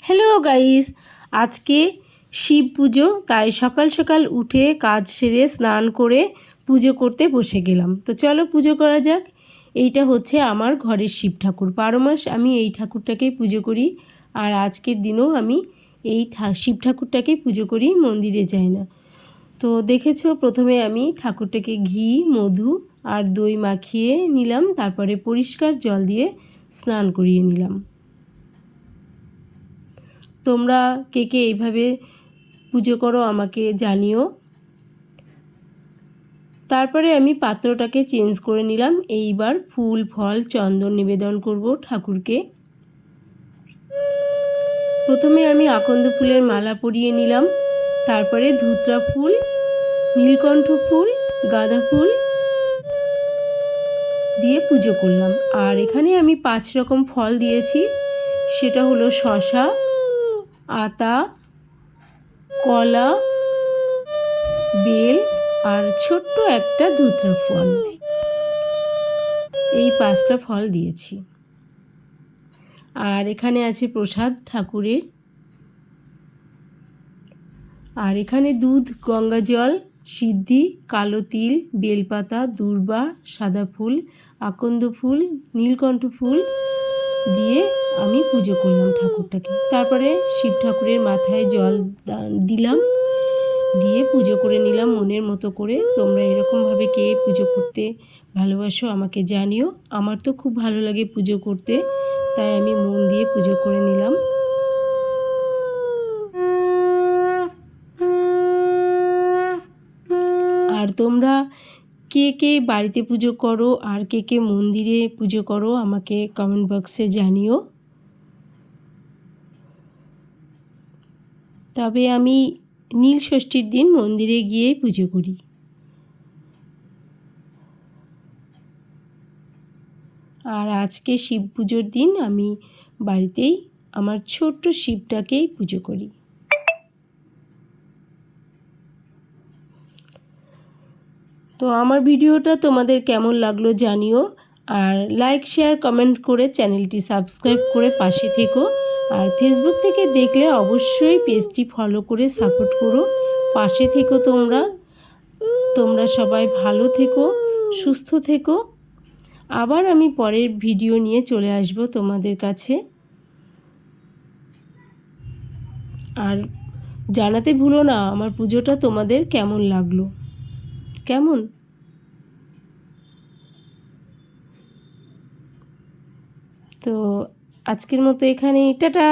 Hello guys, আজকে শিব পুজো, তাই সকাল সকাল উঠে কাজ সেরে স্নান করে পুজো করতে বসে গেলাম। তো চলো পুজো করা যাক। এইটা হচ্ছে আমার ঘরের শিব ঠাকুর। 12 মাস আমি এই ঠাকুরটাকেই পুজো করি, আর আজকের দিনেও আমি এই শিব ঠাকুরটাকেই পুজো করি, মন্দিরে যাই না। তো দেখেছো, প্রথমে আমি ঠাকুরটাকে ঘি, মধু আর দই মাখিয়ে নিলাম, তারপরে পরিষ্কার জল দিয়ে স্নান করিয়ে নিলাম। তোমরা কে কে এইভাবে পুজো করো আমাকে জানিও। তারপরে আমি পাত্রটাকে চেঞ্জ করে নিলাম। এইবার ফুল ফল চন্দন নিবেদন করব ঠাকুরকে। প্রথমে আমি আকন্দ ফুলের মালা পরিয়ে নিলাম, তারপরে ধুতরা ফুল, নীলকণ্ঠ ফুল, গাঁদা ফুল দিয়ে পুজো করলাম। আর এখানে আমি 5 রকম ফল দিয়েছি, সেটা হলো শসা, আতা, কলা, বেল আর ছোট্ট একটা ধুতরা ফল। এই 5টা ফল দিয়েছি। আর এখানে আছে প্রসাদ ঠাকুরের। আর এখানে দুধ, গঙ্গা জল, সিদ্ধি, কালো তিল, বেলপাতা, দূর্বা, সাদা ফুল, আকন্দ ফুল, নীলকণ্ঠ ফুল দিয়ে আমি পুজো করলাম ঠাকুরটাকে। তারপরে শিব ঠাকুরের মাথায় জল দিলাম, দিয়ে পুজো করে নিলাম মনের মতো করে। তোমরা এরকমভাবে কে পুজো করতে ভালোবাসো আমাকে জানিও। আমার তো খুব ভালো লাগে পুজো করতে, তাই আমি মন দিয়ে পুজো করে নিলাম। আর তোমরা কে কে বাড়িতে পুজো করো আর কে কে মন্দিরে পুজো করো আমাকে কমেন্ট বক্সে জানিও। তবে আমি নীল ষষ্ঠীর দিন মন্দিরে গিয়েই পুজো করি। আর আজকে শিব পুজোর দিন আমি বাড়িতেই আমার ছোট্ট শিবটাকেই পুজো করি। তো আমার ভিডিওটা তোমাদের কেমন লাগলো জানিও, আর লাইক শেয়ার কমেন্ট করে চ্যানেলটি সাবস্ক্রাইব করে পাশে থেকো। আর ফেসবুক থেকে দেখলে অবশ্যই পেজটি ফলো করে সাপোর্ট করো, পাশে থেকো। তোমরা সবাই ভালো থেকো, সুস্থ থেকো। আবার আমি পরের ভিডিও নিয়ে চলে আসব তোমাদের কাছে। আর জানাতে ভুলো না আমার পুজোটা তোমাদের কেমন লাগলো। কেমন? তো আজকের মতো এখানেই, টাটা।